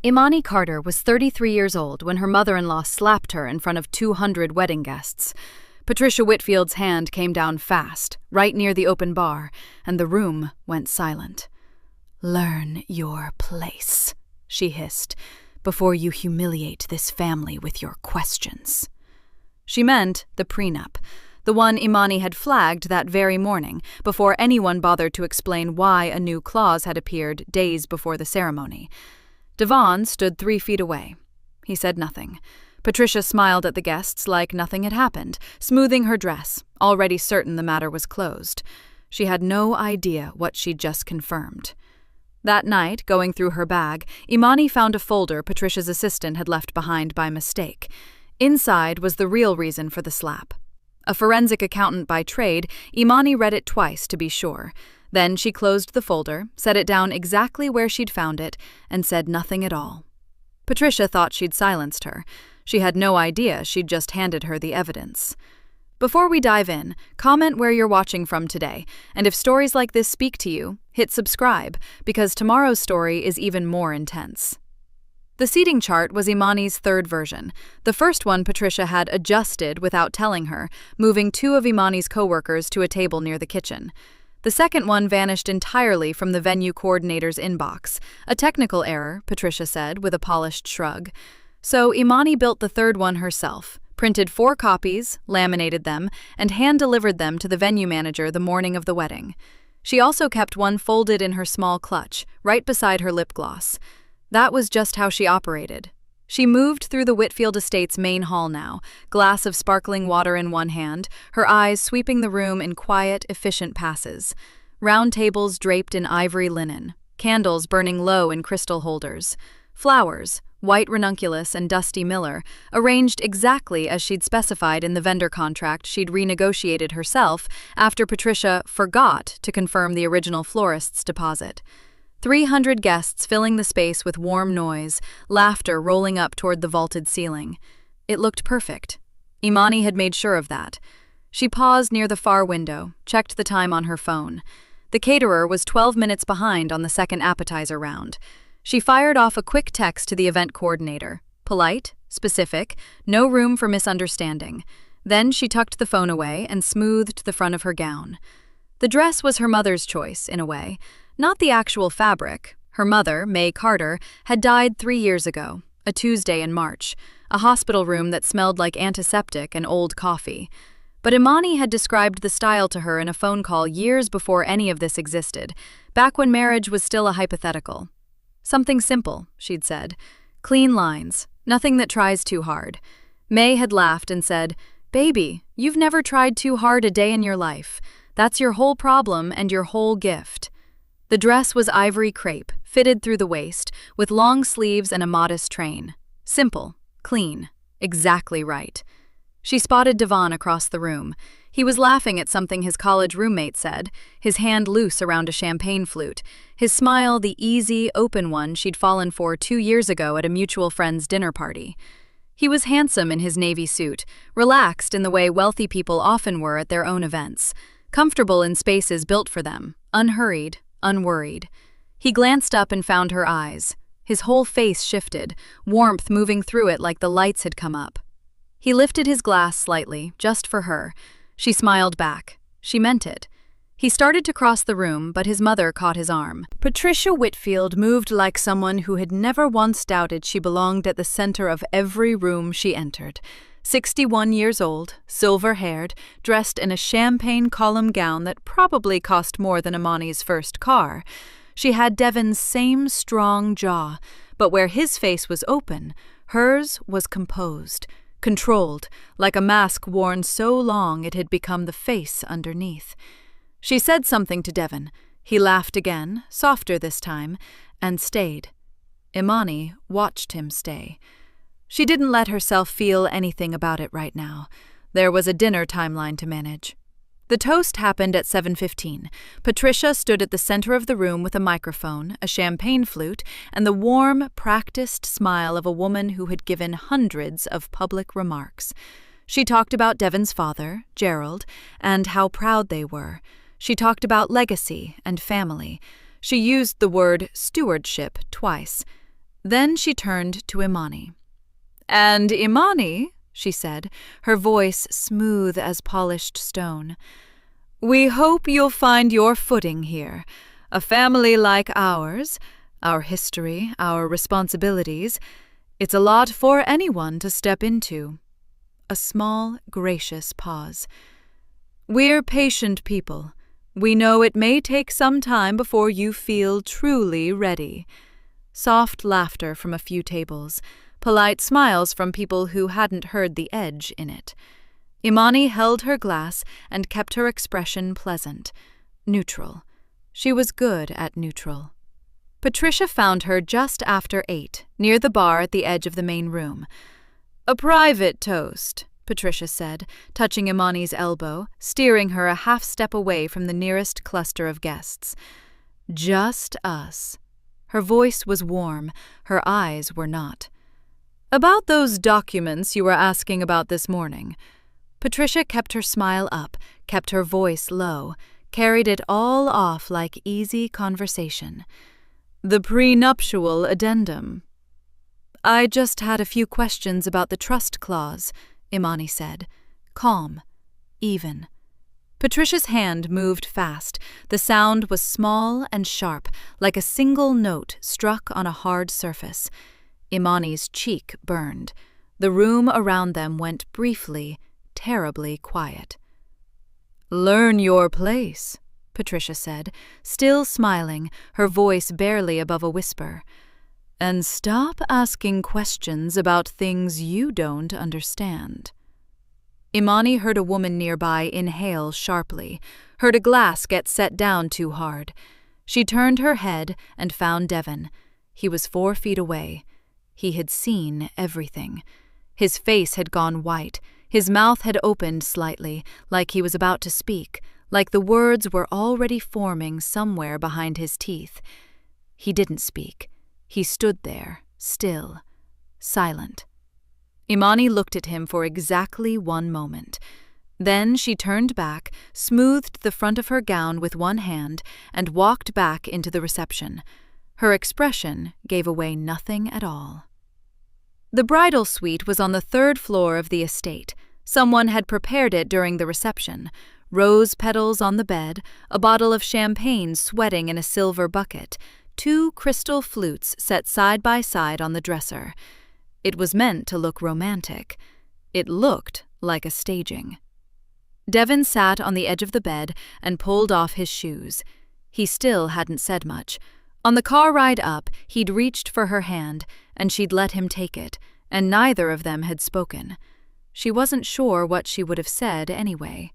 Imani Carter was 33 years old when her mother-in-law slapped her in front of 200 wedding guests. Patricia Whitfield's hand came down fast, right near the open bar, and the room went silent. "Learn your place," she hissed, "before you humiliate this family with your questions." She meant the prenup, the one Imani had flagged that very morning, before anyone bothered to explain why a new clause had appeared days before the ceremony. Devon stood 3 feet away. He said nothing. Patricia smiled at the guests like nothing had happened, smoothing her dress, already certain the matter was closed. She had no idea what she'd just confirmed. That night, going through her bag, Imani found a folder Patricia's assistant had left behind by mistake. Inside was the real reason for the slap. A forensic accountant by trade, Imani read it twice to be sure. Then she closed the folder, set it down exactly where she'd found it, and said nothing at all. Patricia thought she'd silenced her. She had no idea she'd just handed her the evidence. Before we dive in, comment where you're watching from today, and if stories like this speak to you, hit subscribe, because tomorrow's story is even more intense. The seating chart was Imani's third version. The first one Patricia had adjusted without telling her, moving 2 of Imani's co-workers to a table near the kitchen. The second one vanished entirely from the venue coordinator's inbox. A technical error, Patricia said with a polished shrug. So Imani built the third one herself, printed 4 copies, laminated them, and hand-delivered them to the venue manager the morning of the wedding. She also kept one folded in her small clutch, right beside her lip gloss. That was just how she operated. She moved through the Whitfield estate's main hall now, glass of sparkling water in one hand, her eyes sweeping the room in quiet, efficient passes. Round tables draped in ivory linen, candles burning low in crystal holders. Flowers, white ranunculus and dusty miller, arranged exactly as she'd specified in the vendor contract she'd renegotiated herself after Patricia forgot to confirm the original florist's deposit. 300 guests filling the space with warm noise, laughter rolling up toward the vaulted ceiling. It looked perfect. Imani had made sure of that. She paused near the far window, checked the time on her phone. The caterer was 12 minutes behind on the second appetizer round. She fired off a quick text to the event coordinator. Polite, specific, no room for misunderstanding. Then she tucked the phone away and smoothed the front of her gown. The dress was her mother's choice, in a way. Not the actual fabric. Her mother, May Carter, had died 3 years ago, a Tuesday in March, a hospital room that smelled like antiseptic and old coffee. But Imani had described the style to her in a phone call years before any of this existed, back when marriage was still a hypothetical. "Something simple," she'd said. "Clean lines, nothing that tries too hard." May had laughed and said, "Baby, you've never tried too hard a day in your life. That's your whole problem and your whole gift." The dress was ivory crepe, fitted through the waist, with long sleeves and a modest train. Simple, clean, exactly right. She spotted Devon across the room. He was laughing at something his college roommate said, his hand loose around a champagne flute, his smile the easy, open one she'd fallen for 2 years ago at a mutual friend's dinner party. He was handsome in his navy suit, relaxed in the way wealthy people often were at their own events, comfortable in spaces built for them, unhurried, unworried. He glanced up and found her eyes. His whole face shifted, warmth moving through it like the lights had come up. He lifted his glass slightly, just for her. She smiled back. She meant it. He started to cross the room, but his mother caught his arm. Patricia Whitfield moved like someone who had never once doubted she belonged at the center of every room she entered. 61 years old, silver-haired, dressed in a champagne column gown that probably cost more than Imani's first car. She had Devon's same strong jaw, but where his face was open, hers was composed, controlled, like a mask worn so long it had become the face underneath. She said something to Devon. He laughed again, softer this time, and stayed. Imani watched him stay. She didn't let herself feel anything about it right now. There was a dinner timeline to manage. The toast happened at 7:15. Patricia stood at the center of the room with a microphone, a champagne flute, and the warm, practiced smile of a woman who had given hundreds of public remarks. She talked about Devon's father, Gerald, and how proud they were. She talked about legacy and family. She used the word stewardship twice. Then she turned to Imani. "And Imani," she said, her voice smooth as polished stone, "we hope you'll find your footing here. A family like ours, our history, our responsibilities, it's a lot for anyone to step into." A small, gracious pause. "We're patient people. We know it may take some time before you feel truly ready." Soft laughter from a few tables, polite smiles from people who hadn't heard the edge in it. Imani held her glass and kept her expression pleasant, neutral. She was good at neutral. Patricia found her just after 8, near the bar at the edge of the main room. "A private toast," Patricia said, touching Imani's elbow, steering her a half-step away from the nearest cluster of guests. "Just us." Her voice was warm, her eyes were not. "About those documents you were asking about this morning." Patricia kept her smile up, kept her voice low, carried it all off like easy conversation. "The prenuptial addendum." "I just had a few questions about the trust clause," Imani said, calm, even. Patricia's hand moved fast. The sound was small and sharp, like a single note struck on a hard surface. Imani's cheek burned. The room around them went briefly, terribly quiet. "Learn your place," Patricia said, still smiling, her voice barely above a whisper. "And stop asking questions about things you don't understand." Imani heard a woman nearby inhale sharply, heard a glass get set down too hard. She turned her head and found Devon. He was 4 feet away. He had seen everything. His face had gone white. His mouth had opened slightly, like he was about to speak, like the words were already forming somewhere behind his teeth. He didn't speak. He stood there, still, silent. Imani looked at him for exactly 1 moment. Then she turned back, smoothed the front of her gown with one hand, and walked back into the reception. Her expression gave away nothing at all. The bridal suite was on the 3rd floor of the estate. Someone had prepared it during the reception. Rose petals on the bed, a bottle of champagne sweating in a silver bucket, 2 crystal flutes set side by side on the dresser. It was meant to look romantic. It looked like a staging. Devon sat on the edge of the bed and pulled off his shoes. He still hadn't said much. On the car ride up, he'd reached for her hand, and she'd let him take it, and neither of them had spoken. She wasn't sure what she would have said anyway.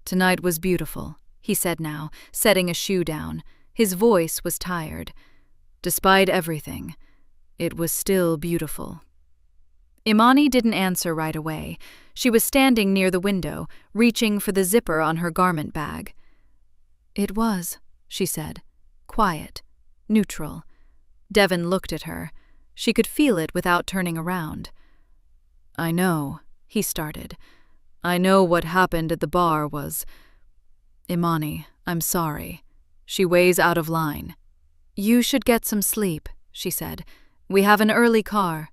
"Tonight was beautiful," he said now, setting a shoe down. His voice was tired. "Despite everything, it was still beautiful." Imani didn't answer right away. She was standing near the window, reaching for the zipper on her garment bag. "It was," she said, quiet, neutral. Devon looked at her. She could feel it without turning around. "I know," he started. "I know what happened at the bar was... Imani, I'm sorry. She weighs out of line." "You should get some sleep," she said. "We have an early car."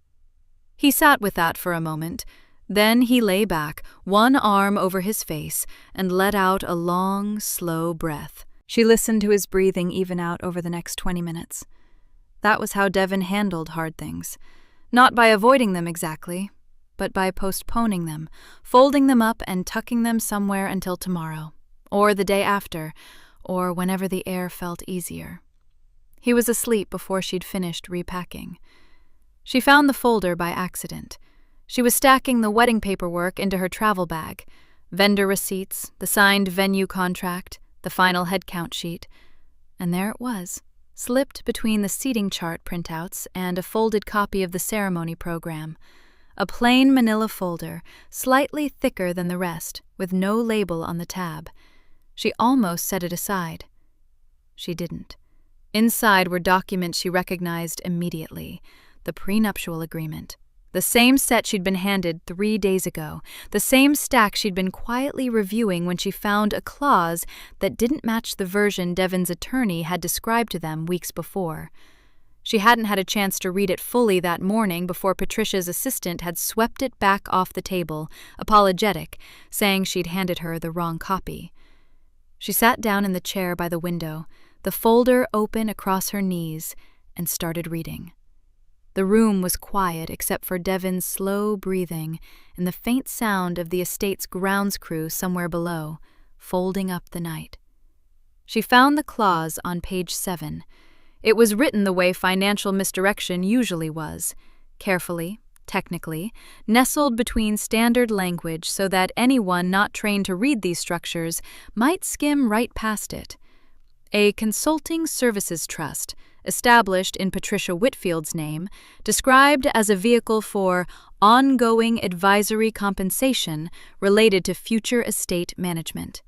He sat with that for a moment. Then he lay back, one arm over his face, and let out a long, slow breath. She listened to his breathing even out over the next 20 minutes. That was how Devon handled hard things. Not by avoiding them exactly, but by postponing them, folding them up and tucking them somewhere until tomorrow, or the day after, or whenever the air felt easier. He was asleep before she'd finished repacking. She found the folder by accident. She was stacking the wedding paperwork into her travel bag, vendor receipts, the signed venue contract, the final headcount sheet, and there it was, slipped between the seating chart printouts and a folded copy of the ceremony program. A plain manila folder, slightly thicker than the rest, with no label on the tab. She almost set it aside. She didn't. Inside were documents she recognized immediately. The prenuptial agreement. The same set she'd been handed 3 days ago. The same stack she'd been quietly reviewing when she found a clause that didn't match the version Devon's attorney had described to them weeks before. She hadn't had a chance to read it fully that morning before Patricia's assistant had swept it back off the table, apologetic, saying she'd handed her the wrong copy. She sat down in the chair by the window, the folder open across her knees, and started reading. The room was quiet except for Devon's slow breathing and the faint sound of the estate's grounds crew somewhere below, folding up the night. She found the clause on page 7. It was written the way financial misdirection usually was, carefully, technically, nestled between standard language so that anyone not trained to read these structures might skim right past it. A consulting services trust, established in Patricia Whitfield's name, described as a vehicle for ongoing advisory compensation related to future estate management.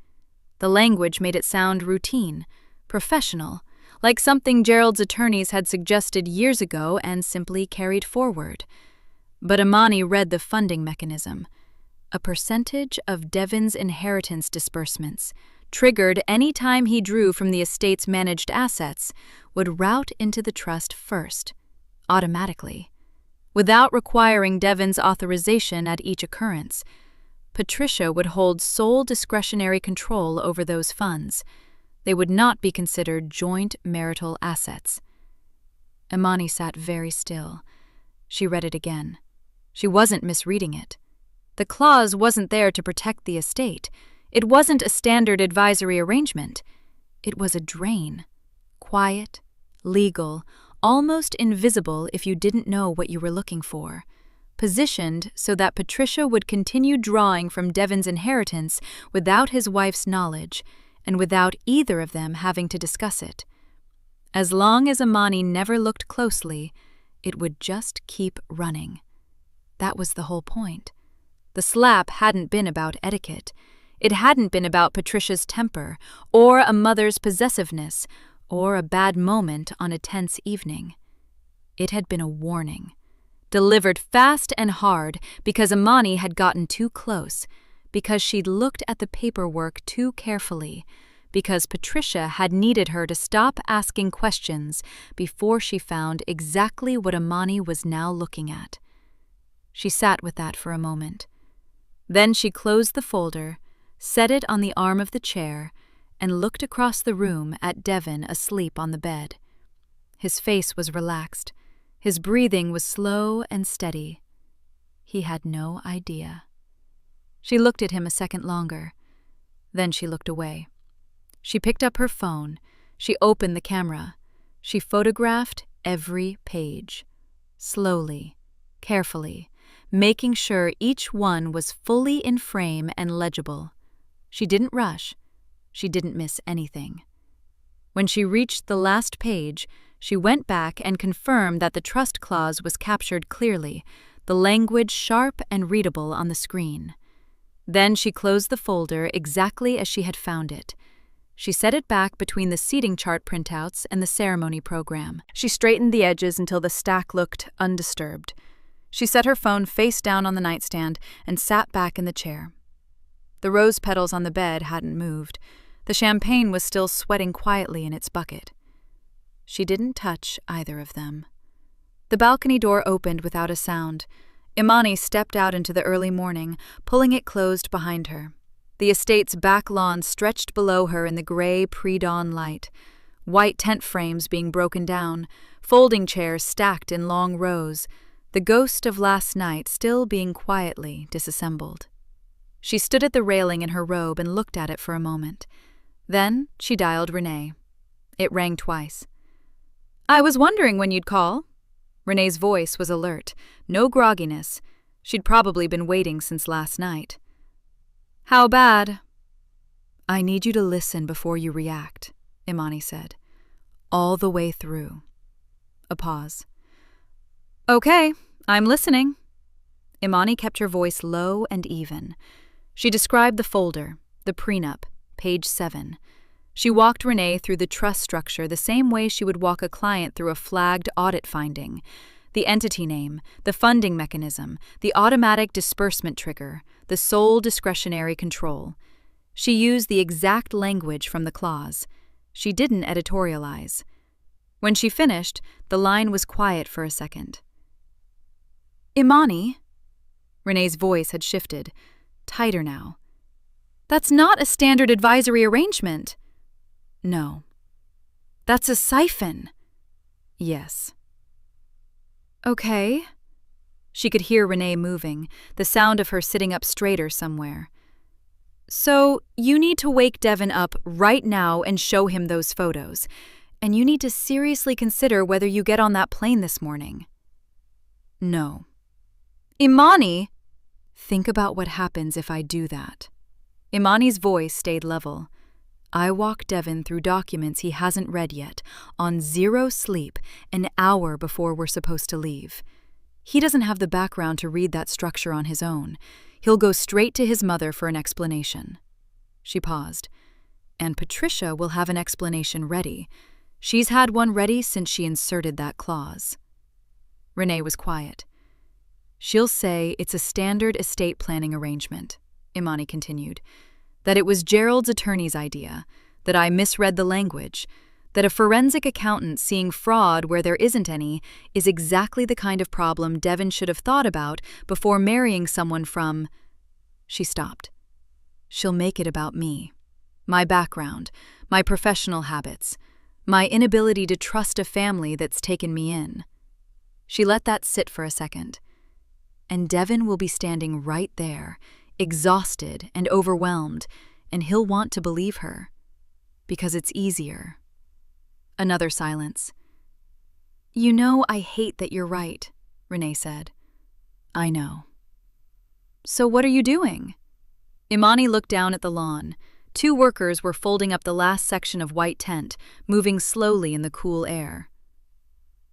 The language made it sound routine, professional, like something Gerald's attorneys had suggested years ago and simply carried forward. But Imani read the funding mechanism. A percentage of Devon's inheritance disbursements, triggered any time he drew from the estate's managed assets, would route into the trust first, automatically, without requiring Devon's authorization at each occurrence. Patricia would hold sole discretionary control over those funds. They would not be considered joint marital assets. Imani sat very still. She read it again. She wasn't misreading it. The clause wasn't there to protect the estate. It wasn't a standard advisory arrangement. It was a drain. Quiet, legal, almost invisible if you didn't know what you were looking for. Positioned so that Patricia would continue drawing from Devon's inheritance without his wife's knowledge, and without either of them having to discuss it. As long as Imani never looked closely, it would just keep running. That was the whole point. The slap hadn't been about etiquette. It hadn't been about Patricia's temper, or a mother's possessiveness, or a bad moment on a tense evening. It had been a warning, delivered fast and hard because Imani had gotten too close, because she'd looked at the paperwork too carefully, because Patricia had needed her to stop asking questions before she found exactly what Imani was now looking at. She sat with that for a moment. Then she closed the folder, set it on the arm of the chair, and looked across the room at Devon asleep on the bed. His face was relaxed. His breathing was slow and steady. He had no idea. She looked at him a second longer. Then she looked away. She picked up her phone. She opened the camera. She photographed every page. Slowly, carefully, making sure each one was fully in frame and legible. She didn't rush. She didn't miss anything. When she reached the last page, she went back and confirmed that the trust clause was captured clearly, the language sharp and readable on the screen. Then she closed the folder exactly as she had found it. She set it back between the seating chart printouts and the ceremony program. She straightened the edges until the stack looked undisturbed. She set her phone face down on the nightstand and sat back in the chair. The rose petals on the bed hadn't moved. The champagne was still sweating quietly in its bucket. She didn't touch either of them. The balcony door opened without a sound. Imani stepped out into the early morning, pulling it closed behind her. The estate's back lawn stretched below her in the gray pre-dawn light. White tent frames being broken down, folding chairs stacked in long rows, the ghost of last night still being quietly disassembled. She stood at the railing in her robe and looked at it for a moment. Then she dialed Renee. It rang twice. "I was wondering when you'd call." Renee's voice was alert, no grogginess. She'd probably been waiting since last night. "How bad?" "I need you to listen before you react," Imani said. "All the way through." A pause. "Okay, I'm listening." Imani kept her voice low and even. She described the folder, the prenup, page 7. She walked Renee through the trust structure the same way she would walk a client through a flagged audit finding. The entity name, the funding mechanism, the automatic disbursement trigger, the sole discretionary control. She used the exact language from the clause. She didn't editorialize. When she finished, the line was quiet for a second. Imani? Renee's voice had shifted, tighter now. That's not a standard advisory arrangement. No. That's a siphon. Yes. Okay. She could hear Renee moving, the sound of her sitting up straighter somewhere. So, you need to wake Devin up right now and show him those photos. And you need to seriously consider whether you get on that plane this morning. No. Imani! Think about what happens if I do that. Imani's voice stayed level. I walk Devin through documents he hasn't read yet, on 0 sleep, an hour before we're supposed to leave. He doesn't have the background to read that structure on his own. He'll go straight to his mother for an explanation. She paused. And Patricia will have an explanation ready. She's had one ready since she inserted that clause. Renee was quiet. She'll say it's a standard estate planning arrangement, Imani continued. That it was Gerald's attorney's idea, that I misread the language, that a forensic accountant seeing fraud where there isn't any is exactly the kind of problem Devin should have thought about before marrying someone from… She stopped. She'll make it about me. My background, my professional habits, my inability to trust a family that's taken me in. She let that sit for a second. And Devin will be standing right there, exhausted and overwhelmed, and he'll want to believe her. Because it's easier. Another silence. You know I hate that you're right, Renee said. I know. So what are you doing? Imani looked down at the lawn. 2 workers were folding up the last section of white tent, moving slowly in the cool air.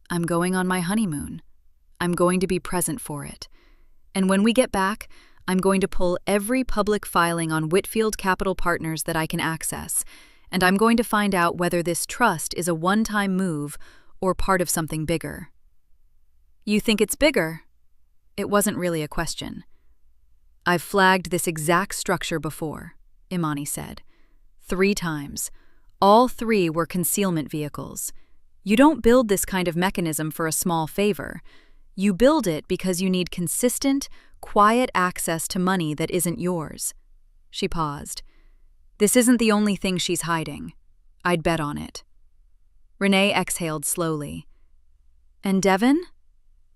I'm going on my honeymoon. I'm going to be present for it. And when we get back, I'm going to pull every public filing on Whitfield Capital Partners that I can access, and I'm going to find out whether this trust is a one-time move or part of something bigger. You think it's bigger? It wasn't really a question. I've flagged this exact structure before, Imani said. 3 times. All 3 were concealment vehicles. You don't build this kind of mechanism for a small favor. You build it because you need consistent, quiet access to money that isn't yours. She paused. This isn't the only thing she's hiding. I'd bet on it. Renee exhaled slowly. And Devin?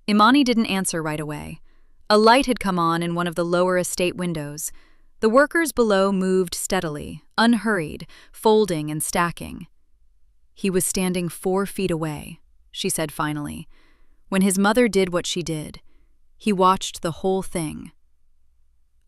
Imani didn't answer right away. A light had come on in one of the lower estate windows. The workers below moved steadily, unhurried, folding and stacking. He was standing 4 feet away, she said finally. When his mother did what she did, he watched the whole thing.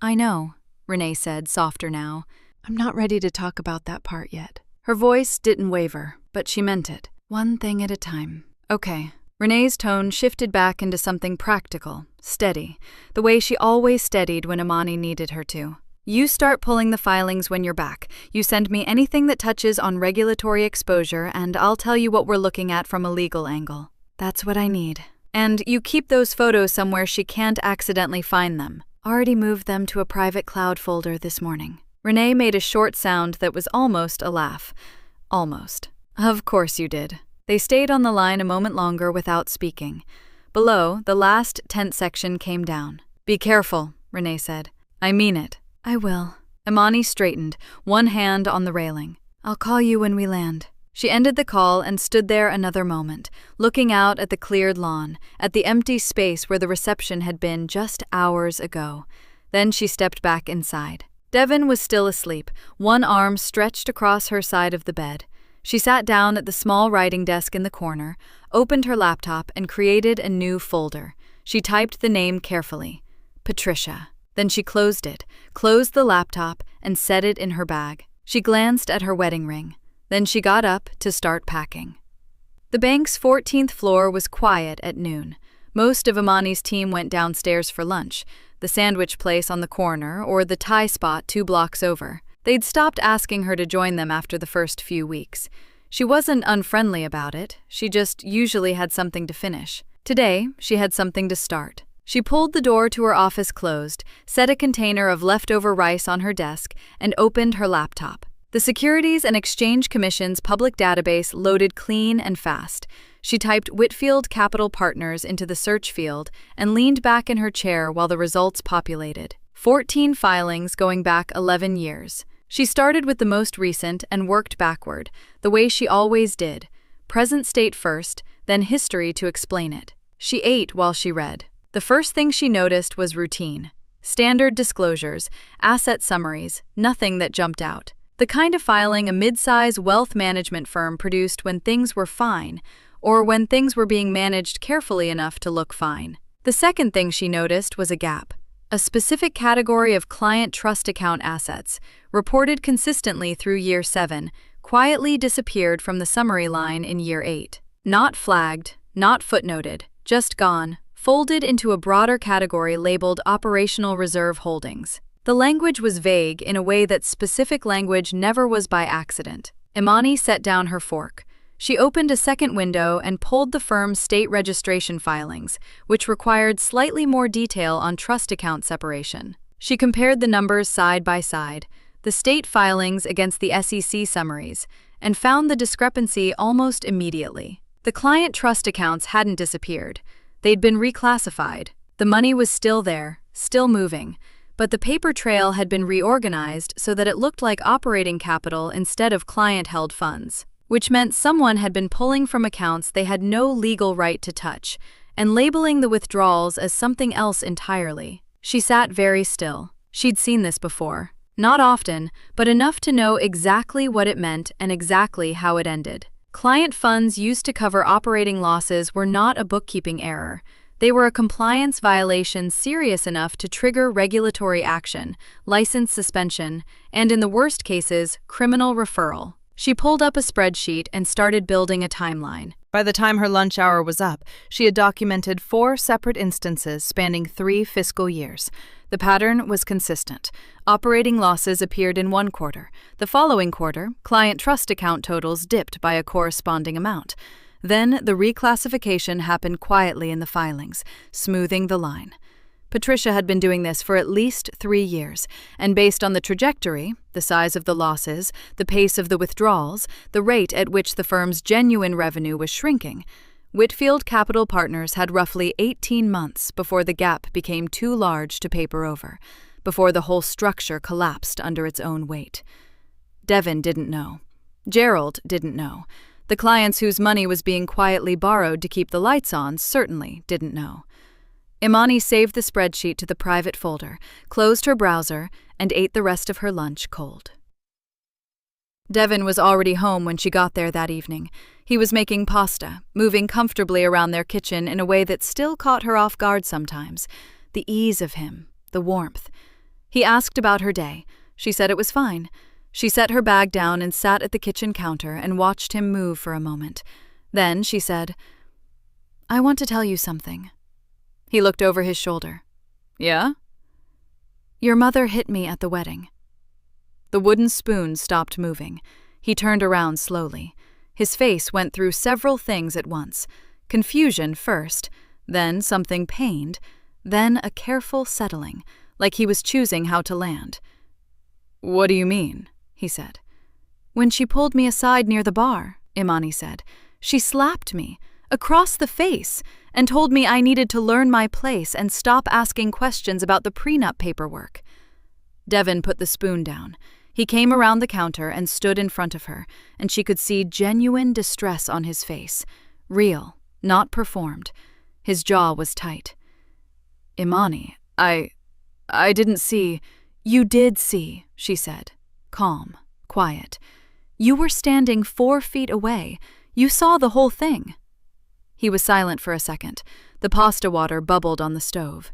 I know, Renee said, softer now. I'm not ready to talk about that part yet. Her voice didn't waver, but she meant it. One thing at a time. Okay. Renee's tone shifted back into something practical, steady, the way she always steadied when Imani needed her to. You start pulling the filings when you're back. You send me anything that touches on regulatory exposure, and I'll tell you what we're looking at from a legal angle. That's what I need. And you keep those photos somewhere she can't accidentally find them. Already moved them to a private cloud folder this morning. Renee made a short sound that was almost a laugh. Almost. Of course you did. They stayed on the line a moment longer without speaking. Below, the last tent section came down. Be careful, Renee said. I mean it. I will. Imani straightened, one hand on the railing. I'll call you when we land. She ended the call and stood there another moment, looking out at the cleared lawn, at the empty space where the reception had been just hours ago. Then she stepped back inside. Devin was still asleep, one arm stretched across her side of the bed. She sat down at the small writing desk in the corner, opened her laptop, and created a new folder. She typed the name carefully. Patricia. Then she closed it, closed the laptop, and set it in her bag. She glanced at her wedding ring. Then she got up to start packing. The bank's 14th floor was quiet at noon. Most of Imani's team went downstairs for lunch, the sandwich place on the corner or the Thai spot 2 blocks over. They'd stopped asking her to join them after the first few weeks. She wasn't unfriendly about it, she just usually had something to finish. Today, she had something to start. She pulled the door to her office closed, set a container of leftover rice on her desk, and opened her laptop. The Securities and Exchange Commission's public database loaded clean and fast. She typed Whitfield Capital Partners into the search field and leaned back in her chair while the results populated. 14 filings going back 11 years. She started with the most recent and worked backward, the way she always did. Present state first, then history to explain it. She ate while she read. The first thing she noticed was routine. Standard disclosures, asset summaries, nothing that jumped out. The kind of filing a mid-size wealth management firm produced when things were fine, or when things were being managed carefully enough to look fine. The second thing she noticed was a gap. A specific category of client trust account assets, reported consistently through year 7, quietly disappeared from the summary line in year 8. Not flagged, not footnoted, just gone, folded into a broader category labeled Operational Reserve Holdings. The language was vague in a way that specific language never was by accident. Imani set down her fork. She opened a second window and pulled the firm's state registration filings, which required slightly more detail on trust account separation. She compared the numbers side by side, the state filings against the SEC summaries, and found the discrepancy almost immediately. The client trust accounts hadn't disappeared. They'd been reclassified. The money was still there, still moving, but the paper trail had been reorganized so that it looked like operating capital instead of client-held funds, which meant someone had been pulling from accounts they had no legal right to touch and labeling the withdrawals as something else entirely. She sat very still. She'd seen this before. Not often, but enough to know exactly what it meant and exactly how it ended. Client funds used to cover operating losses were not a bookkeeping error. They were a compliance violation serious enough to trigger regulatory action, license suspension, and in the worst cases, criminal referral. She pulled up a spreadsheet and started building a timeline. By the time her lunch hour was up, she had documented 4 separate instances spanning 3 fiscal years. The pattern was consistent. Operating losses appeared in one quarter. The following quarter, client trust account totals dipped by a corresponding amount. Then the reclassification happened quietly in the filings, smoothing the line. Patricia had been doing this for at least 3 years, and based on the trajectory, the size of the losses, the pace of the withdrawals, the rate at which the firm's genuine revenue was shrinking, Whitfield Capital Partners had roughly 18 months before the gap became too large to paper over, before the whole structure collapsed under its own weight. Devin didn't know. Gerald didn't know. The clients whose money was being quietly borrowed to keep the lights on certainly didn't know. Imani saved the spreadsheet to the private folder, closed her browser, and ate the rest of her lunch cold. Devin was already home when she got there that evening. He was making pasta, moving comfortably around their kitchen in a way that still caught her off guard sometimes. The ease of him, the warmth. He asked about her day. She said it was fine. She set her bag down and sat at the kitchen counter and watched him move for a moment. Then she said, "I want to tell you something." He looked over his shoulder. "Yeah?" "Your mother hit me at the wedding." The wooden spoon stopped moving. He turned around slowly. His face went through several things at once. Confusion first, then something pained, then a careful settling, like he was choosing how to land. "What do you mean?" he said. "When she pulled me aside near the bar," Imani said, "she slapped me, across the face, and told me I needed to learn my place and stop asking questions about the prenup paperwork." Devin put the spoon down. He came around the counter and stood in front of her, and she could see genuine distress on his face. Real, not performed. His jaw was tight. "Imani, I didn't see—" "You did see," she said. Calm, quiet. "You were standing 4 feet away. You saw the whole thing." He was silent for a second. The pasta water bubbled on the stove.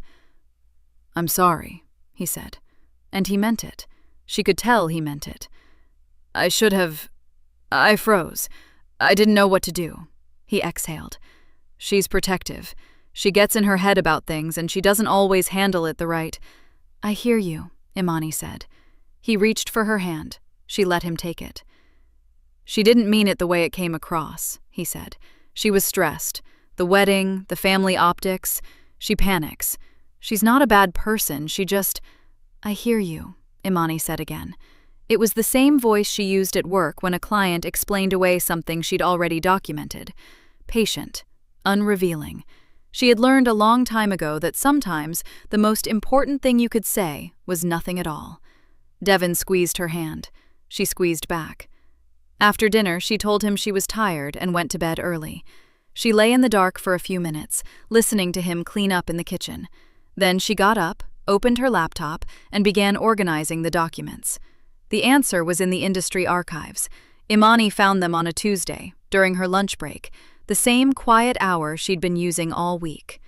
"I'm sorry," he said. And he meant it. She could tell he meant it. I froze. I didn't know what to do." He exhaled. "She's protective. She gets in her head about things, and she doesn't always handle it the right—" "I hear you," Imani said. He reached for her hand. She let him take it. "She didn't mean it the way it came across," he said. "She was stressed. The wedding, the family optics. She panics. She's not a bad person, she just—" "I hear you," Imani said again. It was the same voice she used at work when a client explained away something she'd already documented. Patient, unrevealing. She had learned a long time ago that sometimes the most important thing you could say was nothing at all. Devon squeezed her hand. She squeezed back. After dinner, she told him she was tired and went to bed early. She lay in the dark for a few minutes, listening to him clean up in the kitchen. Then she got up, opened her laptop, and began organizing the documents. The answer was in the industry archives. Imani found them on a Tuesday, during her lunch break, the same quiet hour she'd been using all week.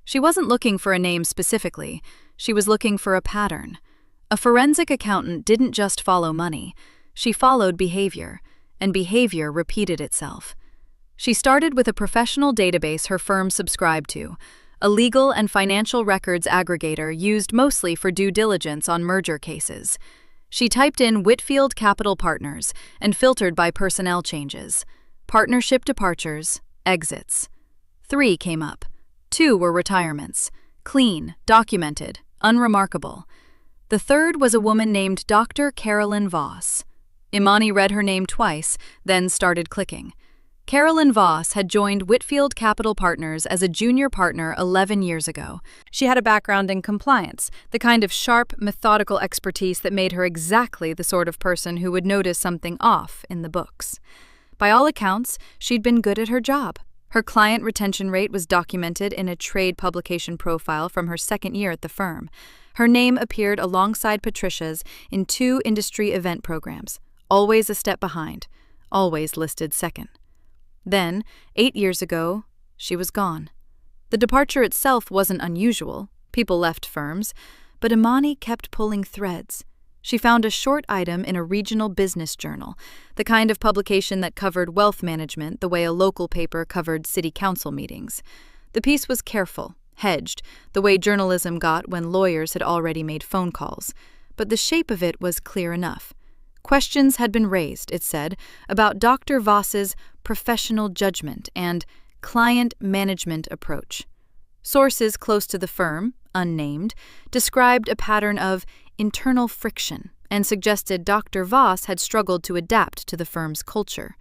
She wasn't looking for a name specifically, she was looking for a pattern. A forensic accountant didn't just follow money, she followed behavior, and behavior repeated itself. She started with a professional database her firm subscribed to, a legal and financial records aggregator used mostly for due diligence on merger cases. She typed in Whitfield Capital Partners and filtered by personnel changes. Partnership departures, exits. 3 came up. 2 were retirements. Clean, documented, unremarkable. The third was a woman named Dr. Carolyn Voss. Imani read her name twice, then started clicking. Carolyn Voss had joined Whitfield Capital Partners as a junior partner 11 years ago. She had a background in compliance, the kind of sharp, methodical expertise that made her exactly the sort of person who would notice something off in the books. By all accounts, she'd been good at her job. Her client retention rate was documented in a trade publication profile from her second year at the firm. Her name appeared alongside Patricia's in 2 industry event programs, always a step behind, always listed second. Then, 8 years ago, she was gone. The departure itself wasn't unusual. People left firms. But Imani kept pulling threads. She found a short item in a regional business journal, the kind of publication that covered wealth management the way a local paper covered city council meetings. The piece was careful, hedged, the way journalism got when lawyers had already made phone calls. But the shape of it was clear enough. Questions had been raised, it said, about Dr. Voss's professional judgment and client management approach. Sources close to the firm, unnamed, described a pattern of internal friction and suggested Dr. Voss had struggled to adapt to the firm's culture.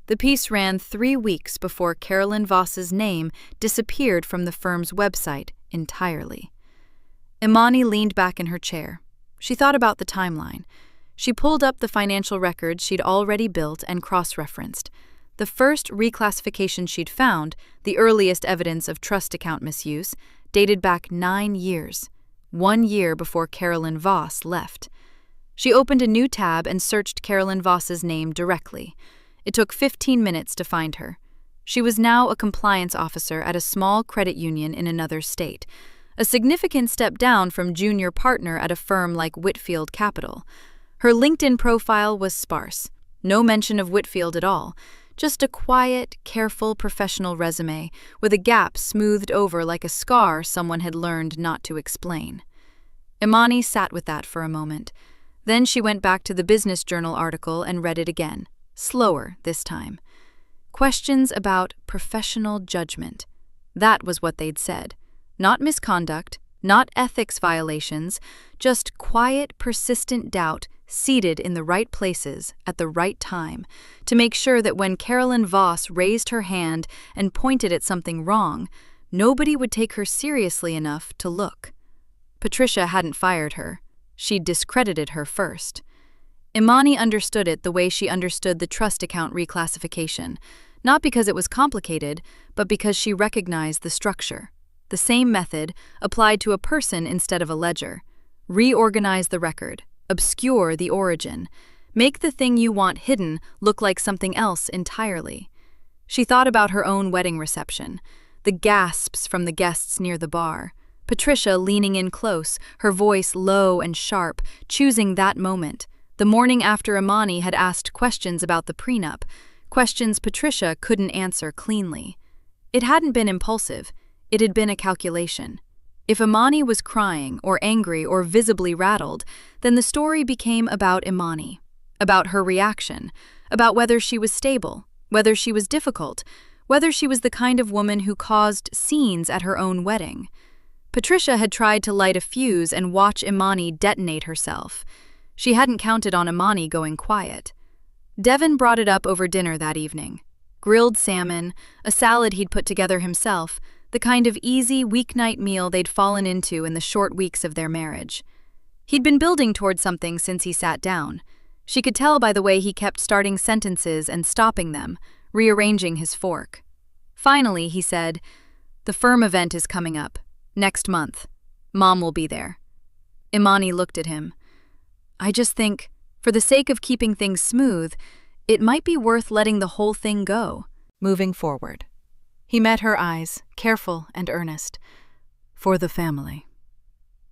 The piece ran 3 weeks before Carolyn Voss's name disappeared from the firm's website entirely. Imani leaned back in her chair. She thought about the timeline. She pulled up the financial records she'd already built and cross-referenced. The first reclassification she'd found, the earliest evidence of trust account misuse, dated back 9 years, 1 year before Carolyn Voss left. She opened a new tab and searched Carolyn Voss's name directly. It took 15 minutes to find her. She was now a compliance officer at a small credit union in another state, a significant step down from junior partner at a firm like Whitfield Capital. Her LinkedIn profile was sparse, no mention of Whitfield at all, just a quiet, careful professional resume with a gap smoothed over like a scar someone had learned not to explain. Imani sat with that for a moment. Then she went back to the Business Journal article and read it again, slower this time. Questions about professional judgment. That was what they'd said. Not misconduct, not ethics violations, just quiet, persistent doubt seated in the right places at the right time to make sure that when Carolyn Voss raised her hand and pointed at something wrong, nobody would take her seriously enough to look. Patricia hadn't fired her. She'd discredited her first. Imani understood it the way she understood the trust account reclassification, not because it was complicated, but because she recognized the structure. The same method applied to a person instead of a ledger. Reorganize the record. Obscure the origin. Make the thing you want hidden look like something else entirely. She thought about her own wedding reception, the gasps from the guests near the bar, Patricia leaning in close, her voice low and sharp, choosing that moment, the morning after Imani had asked questions about the prenup, questions Patricia couldn't answer cleanly. It hadn't been impulsive, it had been a calculation. If Imani was crying or angry or visibly rattled, then the story became about Imani, about her reaction, about whether she was stable, whether she was difficult, whether she was the kind of woman who caused scenes at her own wedding. Patricia had tried to light a fuse and watch Imani detonate herself. She hadn't counted on Imani going quiet. Devon brought it up over dinner that evening. Grilled salmon, a salad he'd put together himself, the kind of easy weeknight meal they'd fallen into in the short weeks of their marriage. He'd been building toward something since he sat down. She could tell by the way he kept starting sentences and stopping them, rearranging his fork. Finally, he said, "The firm event is coming up. Next month. Mom will be there." Imani looked at him. "I just think, for the sake of keeping things smooth, it might be worth letting the whole thing go." Moving forward. He met her eyes, careful and earnest. "For the family."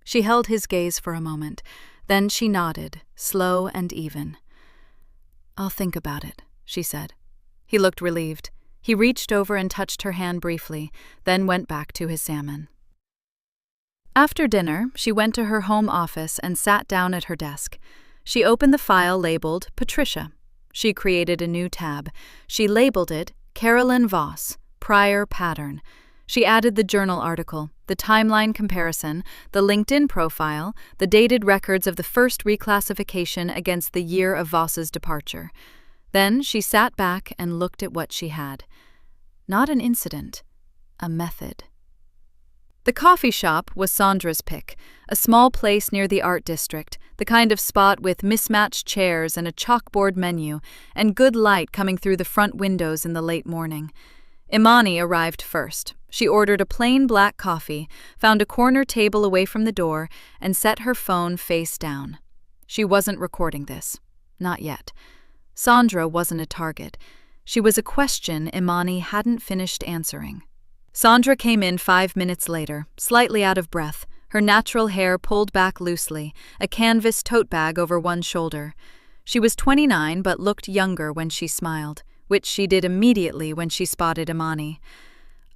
She held his gaze for a moment. Then she nodded, slow and even. "I'll think about it," she said. He looked relieved. He reached over and touched her hand briefly, then went back to his salmon. After dinner, she went to her home office and sat down at her desk. She opened the file labeled Patricia. She created a new tab. She labeled it Carolyn Voss, Prior Pattern. She added the journal article, the timeline comparison, the LinkedIn profile, the dated records of the first reclassification against the year of Voss's departure. Then she sat back and looked at what she had. Not an incident, a method. The coffee shop was Sandra's pick, a small place near the art district, the kind of spot with mismatched chairs and a chalkboard menu, and good light coming through the front windows in the late morning. Imani arrived first. She ordered a plain black coffee, found a corner table away from the door, and set her phone face down. She wasn't recording this. Not yet. Sandra wasn't a target. She was a question Imani hadn't finished answering. Sandra came in 5 minutes later, slightly out of breath, her natural hair pulled back loosely, a canvas tote bag over one shoulder. She was 29 but looked younger when she smiled, which she did immediately when she spotted Imani.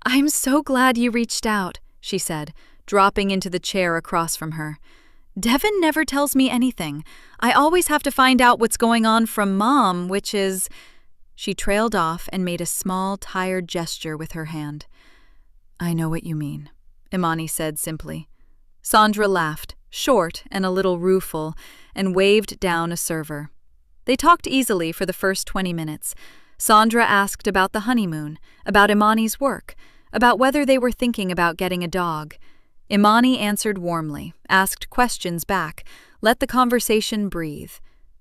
"I'm so glad you reached out," she said, dropping into the chair across from her. "Devon never tells me anything. I always have to find out what's going on from Mom, which is—" She trailed off and made a small, tired gesture with her hand. "I know what you mean," Imani said simply. Sandra laughed, short and a little rueful, and waved down a server. They talked easily for the first 20 minutes. Sandra asked about the honeymoon, about Imani's work, about whether they were thinking about getting a dog. Imani answered warmly, asked questions back, let the conversation breathe.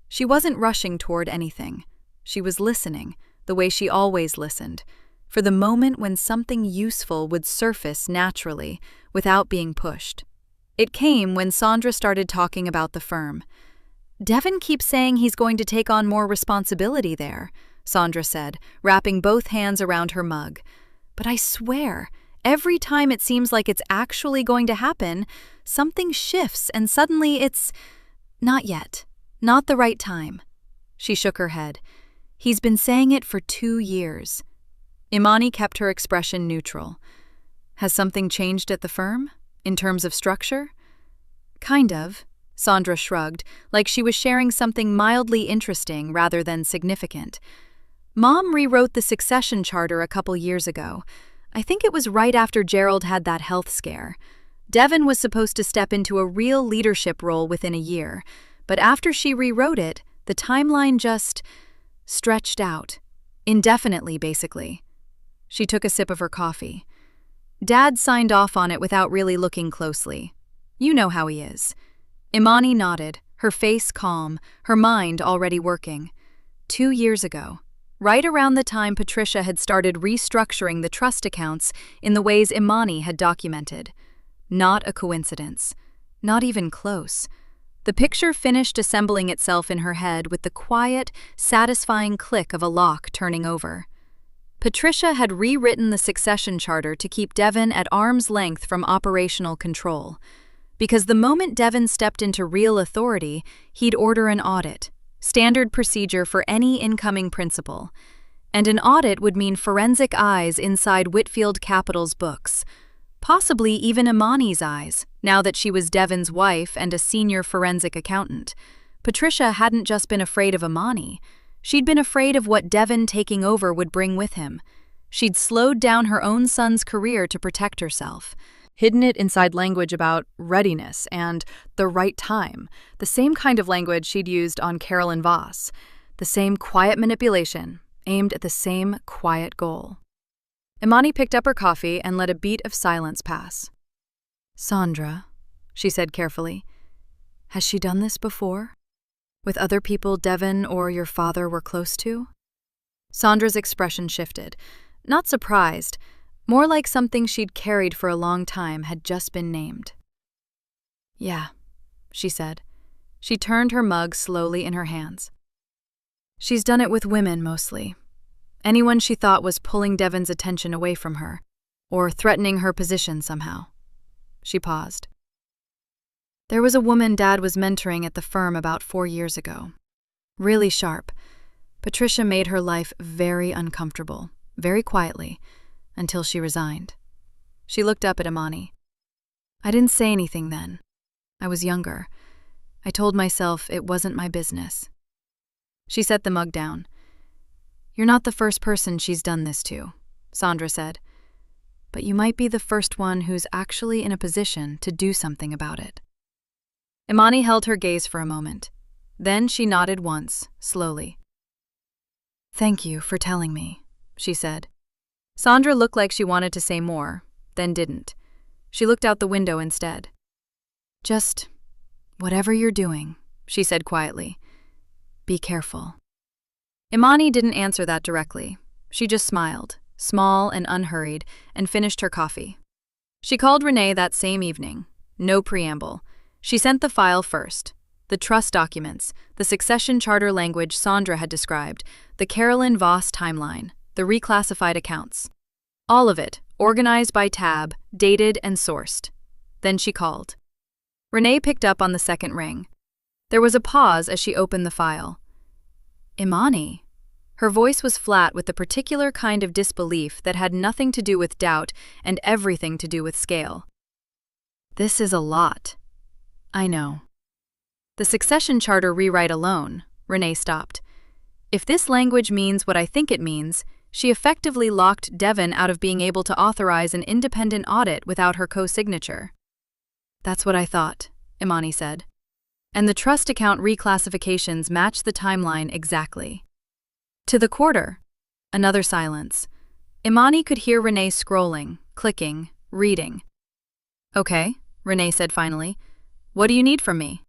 She wasn't rushing toward anything. She was listening, the way she always listened, for the moment when something useful would surface naturally, without being pushed. It came when Sandra started talking about the firm. "Devon keeps saying he's going to take on more responsibility there," Sandra said, wrapping both hands around her mug. "But I swear, every time it seems like it's actually going to happen, something shifts and suddenly it's... not yet. Not the right time." She shook her head. "He's been saying it for 2 years. Imani kept her expression neutral. "Has something changed at the firm? In terms of structure?" "Kind of," Sandra shrugged, like she was sharing something mildly interesting rather than significant. "Mom rewrote the succession charter a couple years ago. I think it was right after Gerald had that health scare. Devon was supposed to step into a real leadership role within a year, but after she rewrote it, the timeline just stretched out. Indefinitely, basically." She took a sip of her coffee. "Dad signed off on it without really looking closely. You know how he is." Imani nodded, her face calm, her mind already working. 2 years ago, right around the time Patricia had started restructuring the trust accounts in the ways Imani had documented. Not a coincidence. Not even close. The picture finished assembling itself in her head with the quiet, satisfying click of a lock turning over. Patricia had rewritten the succession charter to keep Devon at arm's length from operational control. Because the moment Devon stepped into real authority, he'd order an audit, standard procedure for any incoming principal. And an audit would mean forensic eyes inside Whitfield Capital's books. Possibly even Imani's eyes, now that she was Devon's wife and a senior forensic accountant. Patricia hadn't just been afraid of Imani. She'd been afraid of what Devon taking over would bring with him. She'd slowed down her own son's career to protect herself. hidden it inside language about readiness and the right time, the same kind of language she'd used on Carolyn Voss, the same quiet manipulation aimed at the same quiet goal. Imani picked up her coffee and let a beat of silence pass. "Sandra," she said carefully, "has she done this before? With other people Devon or your father were close to?" Sandra's expression shifted. Not surprised, more like something she'd carried for a long time had just been named. "Yeah," she said. She turned her mug slowly in her hands. "She's done it with women mostly. Anyone she thought was pulling Devon's attention away from her, or threatening her position somehow." She paused. "There was a woman Dad was mentoring at the firm about 4 years ago. Really sharp. Patricia made her life very uncomfortable, very quietly, until she resigned." She looked up at Imani. "I didn't say anything then. I was younger. I told myself it wasn't my business." She set the mug down. "You're not the first person she's done this to," Sandra said. "But you might be the first one who's actually in a position to do something about it." Imani held her gaze for a moment. Then she nodded once, slowly. "Thank you for telling me," she said. Sandra looked like she wanted to say more, then didn't. She looked out the window instead. "Just whatever you're doing," she said quietly, "be careful." Imani didn't answer that directly. She just smiled, small and unhurried, and finished her coffee. She called Renee that same evening. No preamble. She sent the file first. The trust documents, the succession charter language Sandra had described, the Carolyn Voss timeline, the reclassified accounts. All of it, organized by tab, dated and sourced. Then she called. Renee picked up on the second ring. There was a pause as she opened the file. "Imani." Her voice was flat with the particular kind of disbelief that had nothing to do with doubt and everything to do with scale. "This is a lot." "I know." "The succession charter rewrite alone," Renee stopped. "If this language means what I think it means, she effectively locked Devon out of being able to authorize an independent audit without her co-signature." "That's what I thought," Imani said. "And the trust account reclassifications match the timeline exactly. To the quarter." Another silence. Imani could hear Renee scrolling, clicking, reading. "Okay," Renee said finally. "What do you need from me?"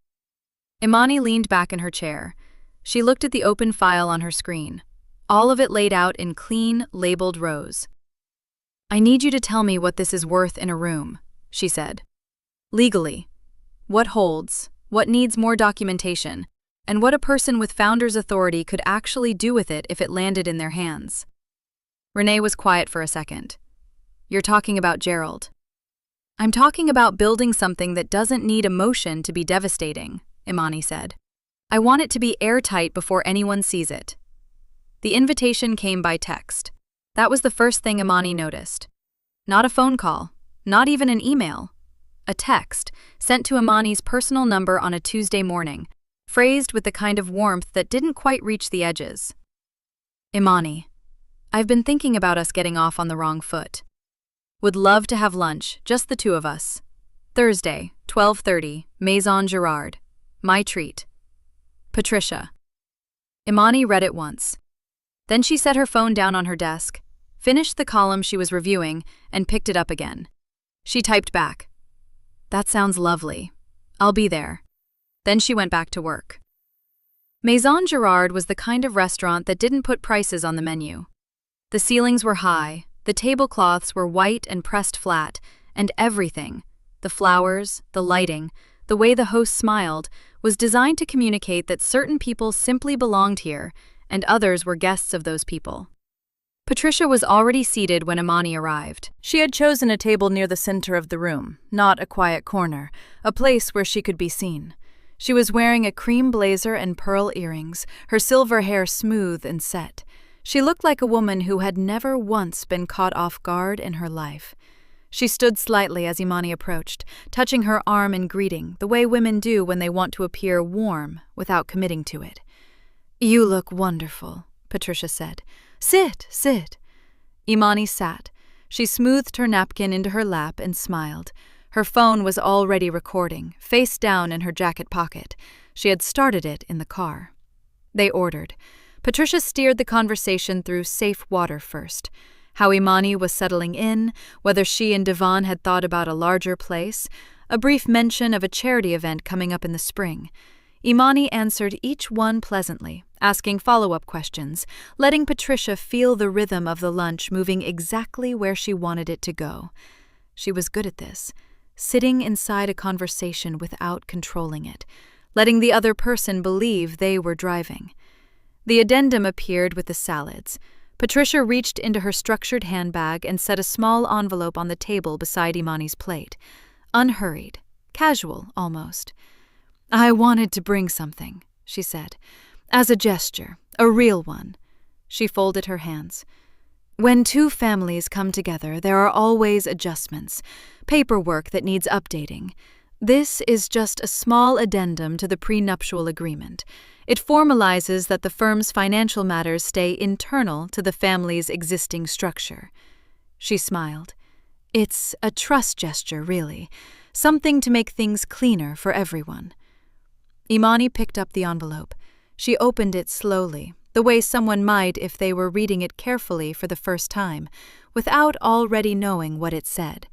Imani leaned back in her chair. She looked at the open file on her screen, all of it laid out in clean, labeled rows. "I need you to tell me what this is worth in a room," she said. "Legally. What holds, what needs more documentation, and what a person with founder's authority could actually do with it if it landed in their hands." Renee was quiet for a second. "You're talking about Gerald." "I'm talking about building something that doesn't need emotion to be devastating," Imani said. "I want it to be airtight before anyone sees it." The invitation came by text. That was the first thing Imani noticed. Not a phone call, not even an email. A text, sent to Imani's personal number on a Tuesday morning, phrased with the kind of warmth that didn't quite reach the edges. "Imani, I've been thinking about us getting off on the wrong foot. Would love to have lunch, just the two of us. Thursday, 12:30, Maison Girard. My treat. Patricia." Imani read it once. Then she set her phone down on her desk, finished the column she was reviewing, and picked it up again. She typed back, "That sounds lovely. I'll be there." Then she went back to work. Maison Girard was the kind of restaurant that didn't put prices on the menu. The ceilings were high, the tablecloths were white and pressed flat, and everything, the flowers, the lighting, the way the host smiled, was designed to communicate that certain people simply belonged here, and others were guests of those people. Patricia was already seated when Imani arrived. She had chosen a table near the center of the room, not a quiet corner, a place where she could be seen. She was wearing a cream blazer and pearl earrings, her silver hair smooth and set. She looked like a woman who had never once been caught off guard in her life. She stood slightly as Imani approached, touching her arm in greeting, the way women do when they want to appear warm without committing to it. "You look wonderful," Patricia said. "Sit, sit." Imani sat. She smoothed her napkin into her lap and smiled. Her phone was already recording, face down in her jacket pocket. She had started it in the car. They ordered. Patricia steered the conversation through safe water first. How Imani was settling in, whether she and Devon had thought about a larger place, a brief mention of a charity event coming up in the spring. Imani answered each one pleasantly, asking follow-up questions, letting Patricia feel the rhythm of the lunch moving exactly where she wanted it to go. She was good at this, sitting inside a conversation without controlling it, letting the other person believe they were driving. The addendum appeared with the salads. Patricia reached into her structured handbag and set a small envelope on the table beside Imani's plate. Unhurried, casual almost. "I wanted to bring something," she said. "As a gesture, a real one." She folded her hands. "When two families come together, there are always adjustments, paperwork that needs updating. This is just a small addendum to the prenuptial agreement. It formalizes that the firm's financial matters stay internal to the family's existing structure." She smiled. "It's a trust gesture, really. Something to make things cleaner for everyone." Imani picked up the envelope. She opened it slowly, the way someone might if they were reading it carefully for the first time, without already knowing what it said.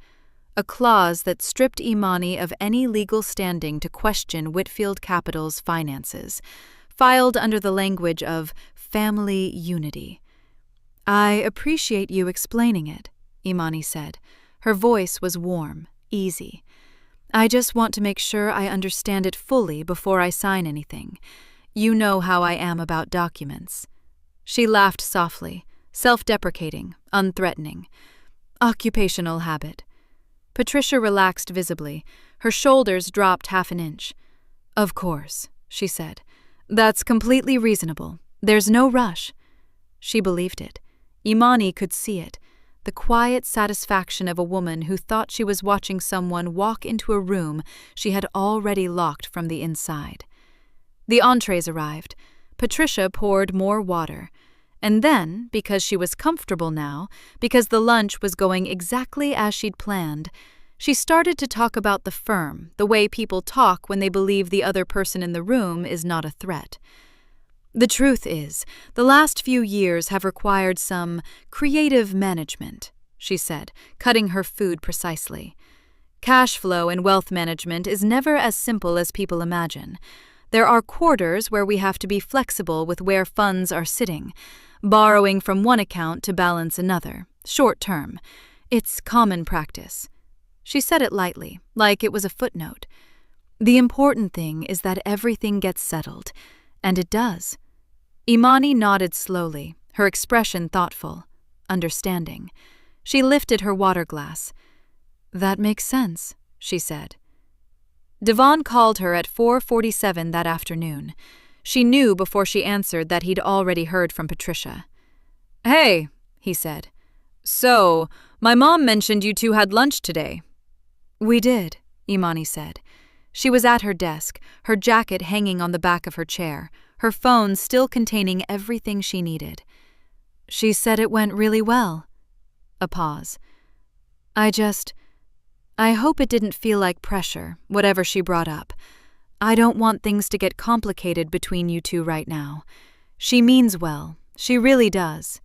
A clause that stripped Imani of any legal standing to question Whitfield Capital's finances, filed under the language of family unity. "I appreciate you explaining it," Imani said. Her voice was warm, easy. "I just want to make sure I understand it fully before I sign anything. You know how I am about documents." She laughed softly, self-deprecating, unthreatening. "Occupational habit." Patricia relaxed visibly. Her shoulders dropped half an inch. "Of course," she said. "That's completely reasonable. There's no rush." She believed it. Imani could see it. The quiet satisfaction of a woman who thought she was watching someone walk into a room she had already locked from the inside. The entrees arrived. Patricia poured more water. And then, because she was comfortable now, because the lunch was going exactly as she'd planned, she started to talk about the firm, the way people talk when they believe the other person in the room is not a threat. "The truth is, the last few years have required some creative management," she said, cutting her food precisely. "Cash flow and wealth management is never as simple as people imagine. There are quarters where we have to be flexible with where funds are sitting, borrowing from one account to balance another, short term. It's common practice." She said it lightly, like it was a footnote. "The important thing is that everything gets settled, and it does." Imani nodded slowly, her expression thoughtful, understanding. She lifted her water glass. "That makes sense," she said. Devon called her at 4:47 that afternoon. She knew before she answered that he'd already heard from Patricia. "Hey," he said. "So, my mom mentioned you two had lunch today." "We did," Imani said. She was at her desk, her jacket hanging on the back of her chair, her phone still containing everything she needed. "She said it went really well." A pause. I hope it didn't feel like pressure, whatever she brought up. I don't want things to get complicated between you two right now. She means well. She really does."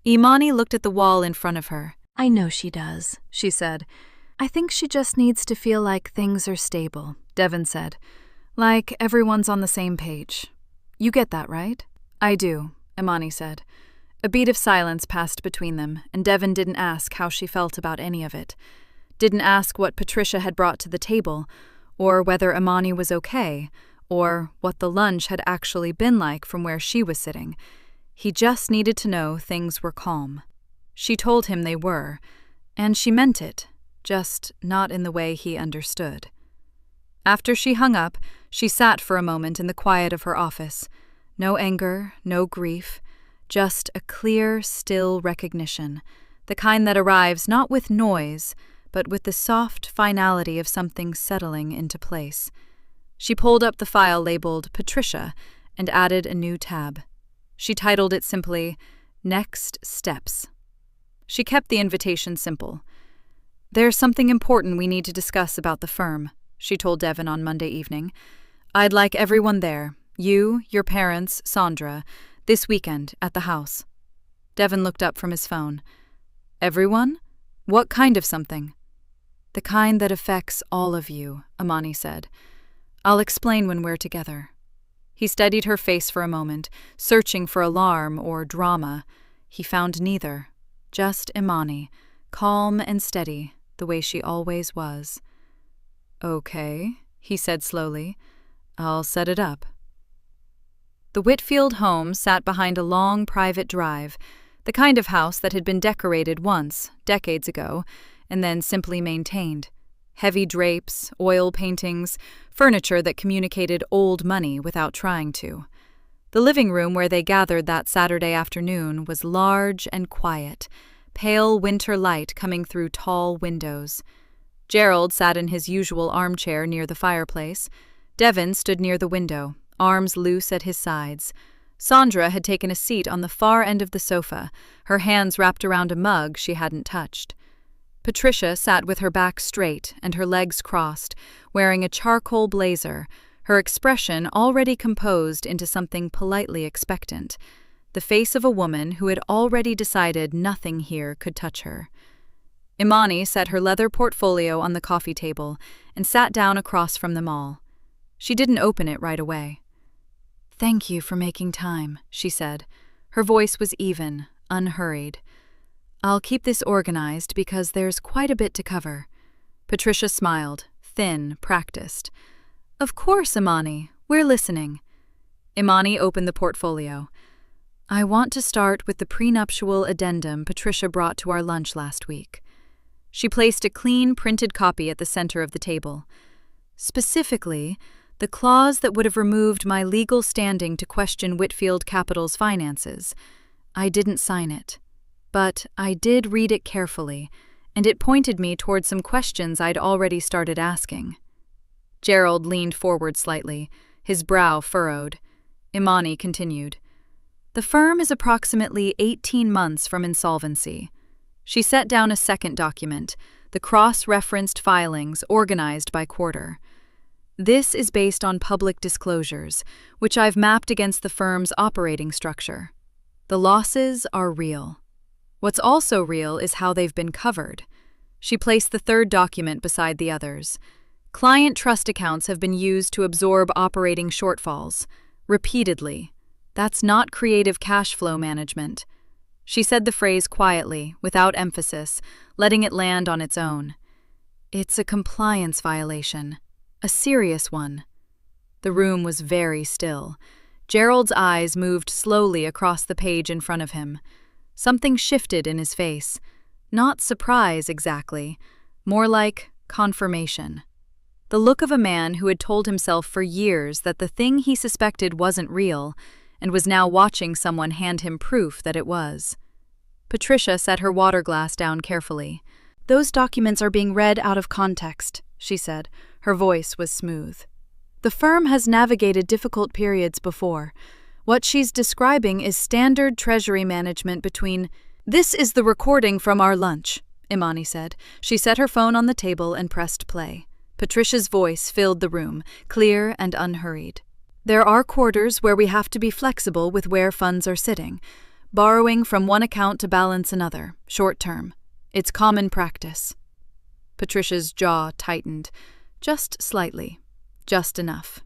Imani looked at the wall in front of her. "I know she does," she said. "I think she just needs to feel like things are stable," Devon said. "Like everyone's on the same page. You get that, right?" "I do," Imani said. A beat of silence passed between them, and Devon didn't ask how she felt about any of it. Didn't ask what Patricia had brought to the table, or whether Imani was okay, or what the lunch had actually been like from where she was sitting. He just needed to know things were calm. She told him they were, and she meant it, just not in the way he understood. After she hung up, she sat for a moment in the quiet of her office. No anger, no grief, just a clear, still recognition, the kind that arrives not with noise, but with the soft finality of something settling into place. She pulled up the file labeled Patricia and added a new tab. She titled it simply, Next Steps. She kept the invitation simple. "There's something important we need to discuss about the firm," she told Devon on Monday evening. "I'd like everyone there, you, your parents, Sandra, this weekend at the house." Devon looked up from his phone. "Everyone? What kind of something?" "The kind that affects all of you," Imani said. "I'll explain when we're together." He studied her face for a moment, searching for alarm or drama. He found neither, just Imani, calm and steady, the way she always was. "Okay," he said slowly. "I'll set it up." The Whitfield home sat behind a long private drive, the kind of house that had been decorated once, decades ago, and then simply maintained. Heavy drapes, oil paintings, furniture that communicated old money without trying to. The living room where they gathered that Saturday afternoon was large and quiet, pale winter light coming through tall windows. Gerald sat in his usual armchair near the fireplace. Devon stood near the window, arms loose at his sides. Sandra had taken a seat on the far end of the sofa, her hands wrapped around a mug she hadn't touched. Patricia sat with her back straight and her legs crossed, wearing a charcoal blazer, her expression already composed into something politely expectant, the face of a woman who had already decided nothing here could touch her. Imani set her leather portfolio on the coffee table and sat down across from them all. She didn't open it right away. "Thank you for making time," she said. Her voice was even, unhurried. "I'll keep this organized because there's quite a bit to cover." Patricia smiled, thin, practiced. "Of course, Imani. We're listening." Imani opened the portfolio. "I want to start with the prenuptial addendum Patricia brought to our lunch last week." She placed a clean, printed copy at the center of the table. "Specifically, the clause that would have removed my legal standing to question Whitfield Capital's finances. I didn't sign it. But I did read it carefully, and it pointed me toward some questions I'd already started asking." Gerald leaned forward slightly, his brow furrowed. Imani continued. "The firm is approximately 18 months from insolvency." She set down a second document, the cross-referenced filings organized by quarter. "This is based on public disclosures, which I've mapped against the firm's operating structure. The losses are real. What's also real is how they've been covered." She placed the third document beside the others. "Client trust accounts have been used to absorb operating shortfalls. Repeatedly. That's not creative cash flow management." She said the phrase quietly, without emphasis, letting it land on its own. "It's a compliance violation. A serious one." The room was very still. Gerald's eyes moved slowly across the page in front of him. Something shifted in his face. Not surprise exactly, more like confirmation. The look of a man who had told himself for years that the thing he suspected wasn't real, and was now watching someone hand him proof that it was. Patricia set her water glass down carefully. "Those documents are being read out of context," she said. Her voice was smooth. "The firm has navigated difficult periods before. What she's describing is standard treasury management between—" "This is the recording from our lunch," Imani said. She set her phone on the table and pressed play. Patricia's voice filled the room, clear and unhurried. "There are quarters where we have to be flexible with where funds are sitting, borrowing from one account to balance another, short term. It's common practice." Patricia's jaw tightened, just slightly, just enough.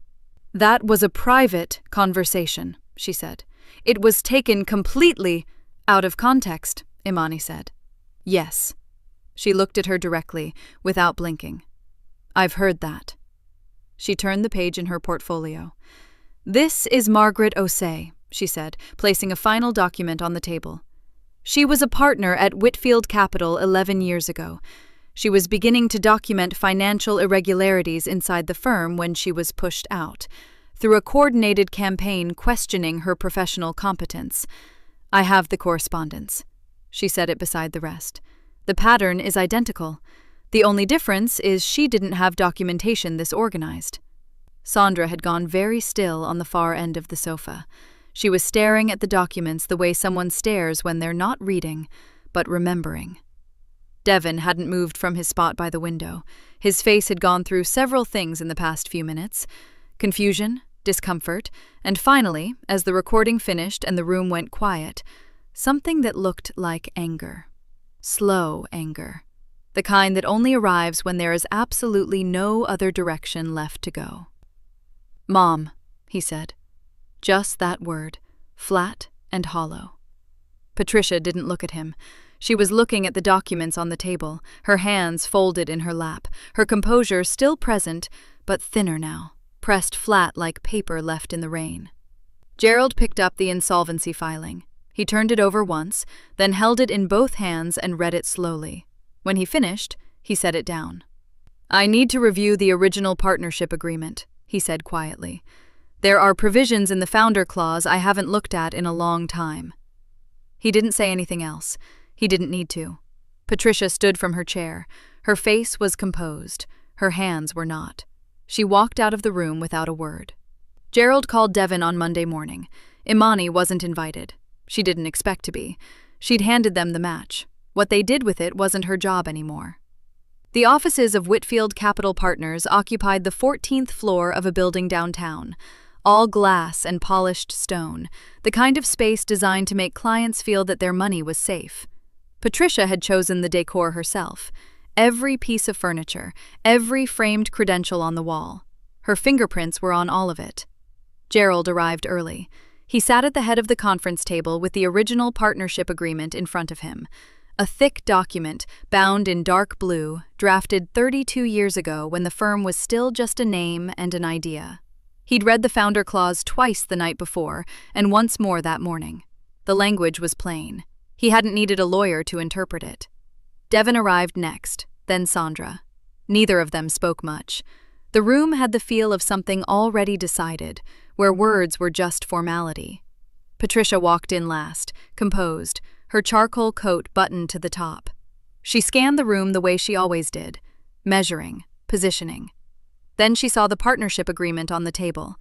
"That was a private conversation," she said. "It was taken completely out of context," Imani said. "Yes." She looked at her directly, without blinking. "I've heard that." She turned the page in her portfolio. "This is Margaret Osei," she said, placing a final document on the table. "She was a partner at Whitfield Capital 11 years ago. She was beginning to document financial irregularities inside the firm when she was pushed out, through a coordinated campaign questioning her professional competence. I have the correspondence." She set it beside the rest. "The pattern is identical. The only difference is she didn't have documentation this organized." Sandra had gone very still on the far end of the sofa. She was staring at the documents the way someone stares when they're not reading, but remembering. Devon hadn't moved from his spot by the window. His face had gone through several things in the past few minutes: confusion, discomfort, and finally, as the recording finished and the room went quiet, something that looked like anger. Slow anger. The kind that only arrives when there is absolutely no other direction left to go. "Mom," he said. Just that word, flat and hollow. Patricia didn't look at him. She was looking at the documents on the table, her hands folded in her lap, her composure still present, but thinner now, pressed flat like paper left in the rain. Gerald picked up the insolvency filing. He turned it over once, then held it in both hands and read it slowly. When he finished, he set it down. "I need to review the original partnership agreement," he said quietly. "There are provisions in the founder clause I haven't looked at in a long time." He didn't say anything else. He didn't need to. Patricia stood from her chair. Her face was composed. Her hands were not. She walked out of the room without a word. Gerald called Devon on Monday morning. Imani wasn't invited. She didn't expect to be. She'd handed them the match. What they did with it wasn't her job anymore. The offices of Whitfield Capital Partners occupied the 14th floor of a building downtown. All glass and polished stone, the kind of space designed to make clients feel that their money was safe. Patricia had chosen the decor herself. Every piece of furniture, every framed credential on the wall. Her fingerprints were on all of it. Gerald arrived early. He sat at the head of the conference table with the original partnership agreement in front of him. A thick document, bound in dark blue, drafted 32 years ago when the firm was still just a name and an idea. He'd read the founder clause twice the night before, and once more that morning. The language was plain. He hadn't needed a lawyer to interpret it. Devon arrived next, then Sandra. Neither of them spoke much. The room had the feel of something already decided, where words were just formality. Patricia walked in last, composed, her charcoal coat buttoned to the top. She scanned the room the way she always did, measuring, positioning. Then she saw the partnership agreement on the table.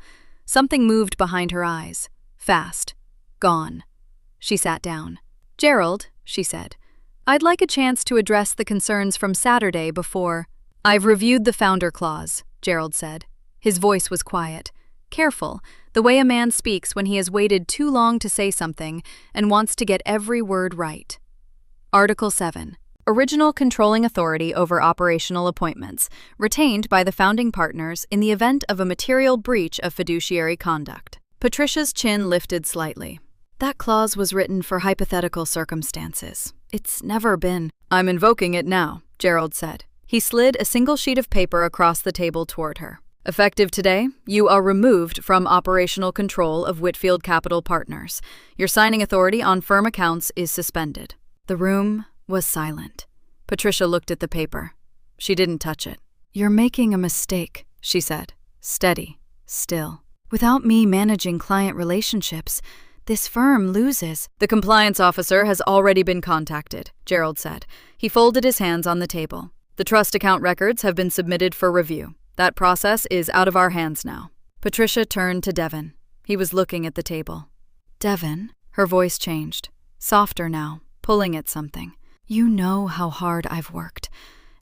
Something moved behind her eyes. Fast. Gone. She sat down. "Gerald," she said, "I'd like a chance to address the concerns from Saturday before—" "I've reviewed the founder clause," Gerald said. His voice was quiet, careful, the way a man speaks when he has waited too long to say something and wants to get every word right. Article 7. Original controlling authority over operational appointments, retained by the founding partners in the event of a material breach of fiduciary conduct. Patricia's chin lifted slightly. That clause was written for hypothetical circumstances. It's never been— "I'm invoking it now," Gerald said. He slid a single sheet of paper across the table toward her. "Effective today, you are removed from operational control of Whitfield Capital Partners. Your signing authority on firm accounts is suspended." The room was silent. Patricia looked at the paper. She didn't touch it. "You're making a mistake," she said, steady, still. "Without me managing client relationships, this firm loses." "The compliance officer has already been contacted," Gerald said. He folded his hands on the table. "The trust account records have been submitted for review. That process is out of our hands now." Patricia turned to Devon. He was looking at the table. "Devon," her voice changed, softer now, pulling at something. "You know how hard I've worked.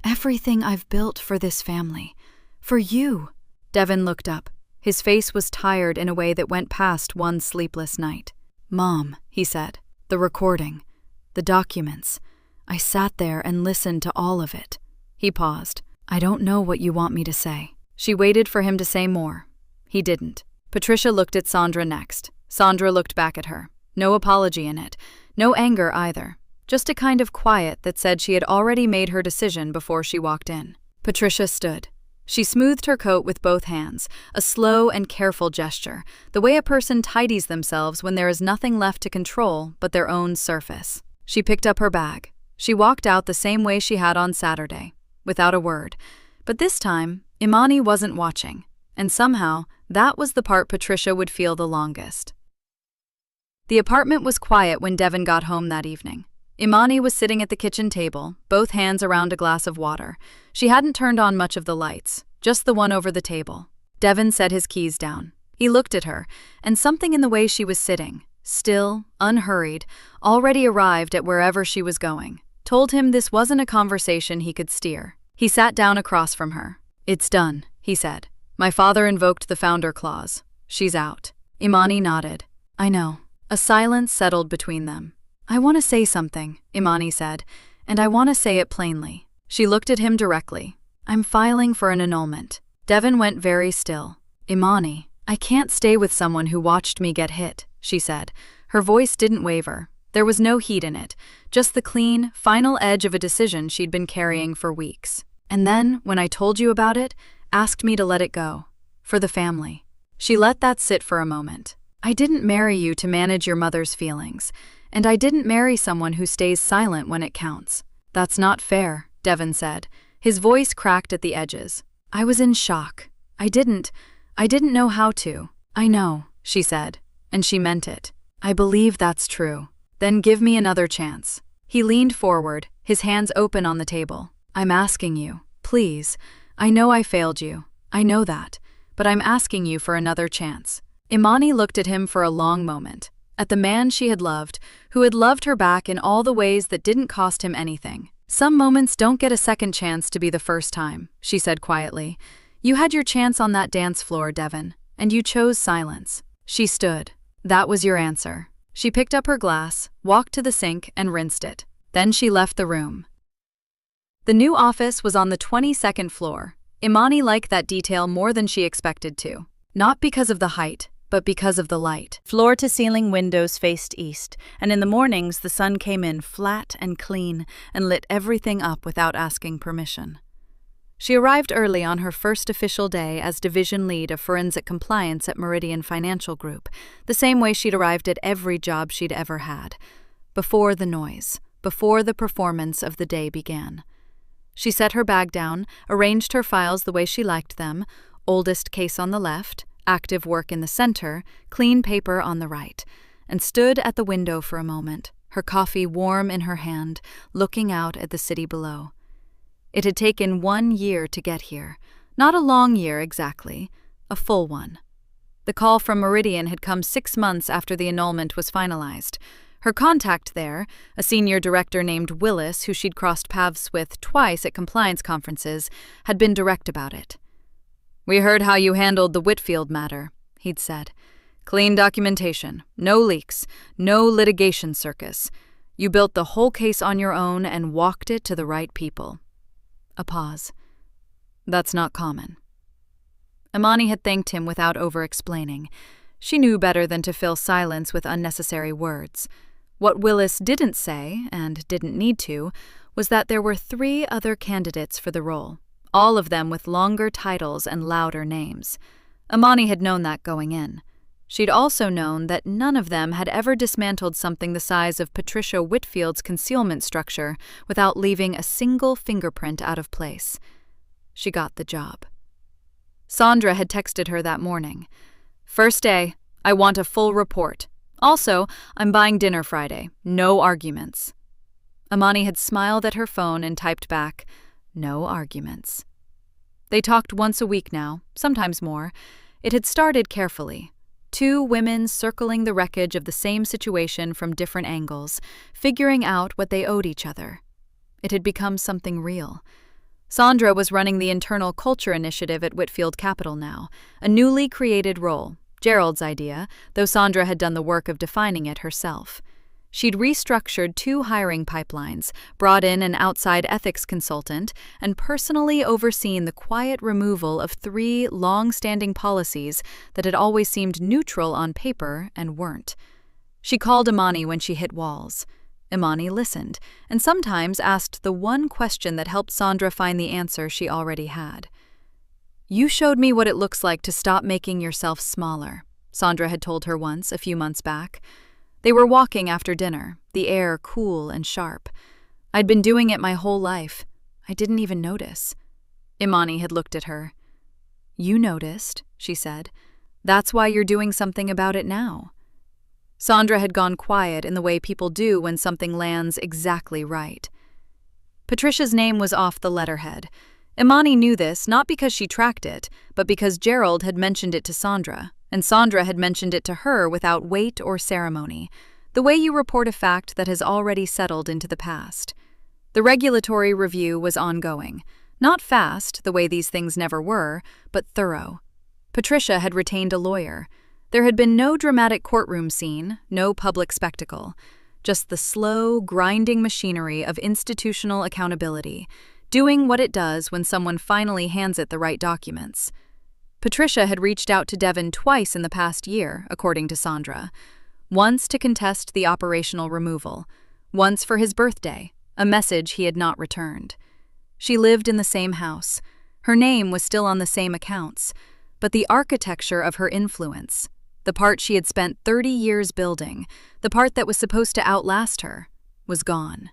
Everything I've built for this family. For you." Devon looked up. His face was tired in a way that went past one sleepless night. "Mom," he said, "the recording, the documents. I sat there and listened to all of it." He paused. "I don't know what you want me to say." She waited for him to say more. He didn't. Patricia looked at Sandra next. Sandra looked back at her. No apology in it. No anger either. Just a kind of quiet that said she had already made her decision before she walked in. Patricia stood. She smoothed her coat with both hands, a slow and careful gesture, the way a person tidies themselves when there is nothing left to control but their own surface. She picked up her bag. She walked out the same way she had on Saturday, without a word. But this time, Imani wasn't watching, and somehow that was the part Patricia would feel the longest. The apartment was quiet when Devon got home that evening. Imani was sitting at the kitchen table, both hands around a glass of water. She hadn't turned on much of the lights, just the one over the table. Devon set his keys down. He looked at her, and something in the way she was sitting, still, unhurried, already arrived at wherever she was going, told him this wasn't a conversation he could steer. He sat down across from her. "It's done," he said. "My father invoked the founder clause. She's out." Imani nodded. "I know." A silence settled between them. "I want to say something," Imani said, "and I want to say it plainly." She looked at him directly. "I'm filing for an annulment." Devon went very still. "Imani, I can't stay with someone who watched me get hit," she said. Her voice didn't waver. There was no heat in it, just the clean, final edge of a decision she'd been carrying for weeks. "And then, when I told you about it, asked me to let it go. For the family." She let that sit for a moment. "I didn't marry you to manage your mother's feelings, and I didn't marry someone who stays silent when it counts." "That's not fair," Devon said. His voice cracked at the edges. "I was in shock. I didn't know how to." "I know," she said, and she meant it. "I believe that's true. Then give me another chance." He leaned forward, his hands open on the table. "I'm asking you, please. I know I failed you. I know that. But I'm asking you for another chance." Imani looked at him for a long moment, at the man she had loved, who had loved her back in all the ways that didn't cost him anything. "Some moments don't get a second chance to be the first time," she said quietly. "You had your chance on that dance floor, Devon, and you chose silence." She stood. "That was your answer." She picked up her glass, walked to the sink, and rinsed it. Then she left the room. The new office was on the 22nd floor. Imani liked that detail more than she expected to. Not because of the height, but because of the light. Floor-to-ceiling windows faced east, and in the mornings the sun came in flat and clean and lit everything up without asking permission. She arrived early on her first official day as division lead of forensic compliance at Meridian Financial Group, the same way she'd arrived at every job she'd ever had. Before the noise, before the performance of the day began. She set her bag down, arranged her files the way she liked them, oldest case on the left, active work in the center, clean paper on the right, and stood at the window for a moment, her coffee warm in her hand, looking out at the city below. It had taken 1 year to get here, not a long year exactly, a full one. The call from Meridian had come 6 months after the annulment was finalized. Her contact there, a senior director named Willis, who she'd crossed paths with twice at compliance conferences, had been direct about it. "We heard how you handled the Whitfield matter," he'd said. "Clean documentation, no leaks, no litigation circus. You built the whole case on your own and walked it to the right people." A pause. "That's not common." Imani had thanked him without over-explaining. She knew better than to fill silence with unnecessary words. What Willis didn't say, and didn't need to, was that there were 3 other candidates for the role, all of them with longer titles and louder names. Imani had known that going in. She'd also known that none of them had ever dismantled something the size of Patricia Whitfield's concealment structure without leaving a single fingerprint out of place. She got the job. Sandra had texted her that morning. "First day, I want a full report. Also, I'm buying dinner Friday. No arguments." Imani had smiled at her phone and typed back, "No arguments." They talked once a week now, sometimes more. It had started carefully. 2 women circling the wreckage of the same situation from different angles, figuring out what they owed each other. It had become something real. Sandra was running the internal culture initiative at Whitfield Capital now, a newly created role, Gerald's idea, though Sandra had done the work of defining it herself. She'd restructured 2 hiring pipelines, brought in an outside ethics consultant, and personally overseen the quiet removal of 3 long-standing policies that had always seemed neutral on paper and weren't. She called Imani when she hit walls. Imani listened, and sometimes asked the one question that helped Sandra find the answer she already had. "You showed me what it looks like to stop making yourself smaller," Sandra had told her once, a few months back. They were walking after dinner, the air cool and sharp. "I'd been doing it my whole life. I didn't even notice." Imani had looked at her. "You noticed," she said. "That's why you're doing something about it now." Sandra had gone quiet in the way people do when something lands exactly right. Patricia's name was off the letterhead. Imani knew this not because she tracked it, but because Gerald had mentioned it to Sandra. and Sandra had mentioned it to her without weight or ceremony, the way you report a fact that has already settled into the past. The regulatory review was ongoing. Not fast, the way these things never were, but thorough. Patricia had retained a lawyer. There had been no dramatic courtroom scene, no public spectacle, just the slow, grinding machinery of institutional accountability, doing what it does when someone finally hands it the right documents. Patricia had reached out to Devon twice in the past year, according to Sandra. Once to contest the operational removal, once for his birthday, a message he had not returned. She lived in the same house. Her name was still on the same accounts, but the architecture of her influence, the part she had spent 30 years building, the part that was supposed to outlast her, was gone.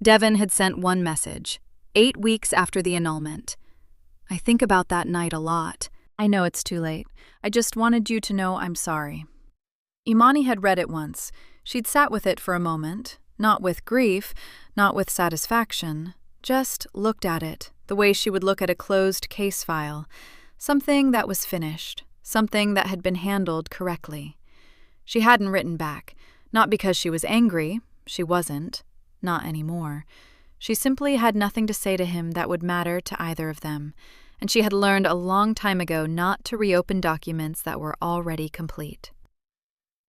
Devon had sent one message, 8 weeks after the annulment. I think about that night a lot. I know it's too late. I just wanted you to know I'm sorry. Imani had read it once. She'd sat with it for a moment, not with grief, not with satisfaction, just looked at it, the way she would look at a closed case file, something that was finished, something that had been handled correctly. She hadn't written back, not because she was angry, she wasn't, not anymore. She simply had nothing to say to him that would matter to either of them, and she had learned a long time ago not to reopen documents that were already complete.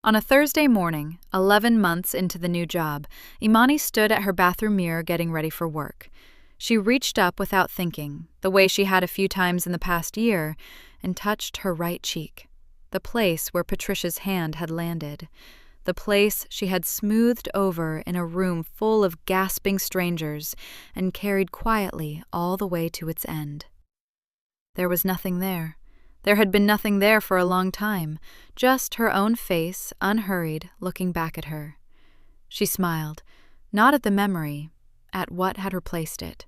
On a Thursday morning, 11 months into the new job, Imani stood at her bathroom mirror getting ready for work. She reached up without thinking, the way she had a few times in the past year, and touched her right cheek, the place where Patricia's hand had landed, the place she had smoothed over in a room full of gasping strangers and carried quietly all the way to its end. There was nothing there. There had been nothing there for a long time, just her own face, unhurried, looking back at her. She smiled, not at the memory, at what had replaced it.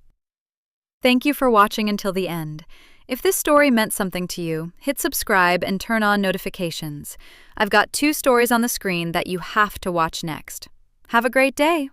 Thank you for watching until the end. If this story meant something to you, hit subscribe and turn on notifications. I've got 2 stories on the screen that you have to watch next. Have a great day!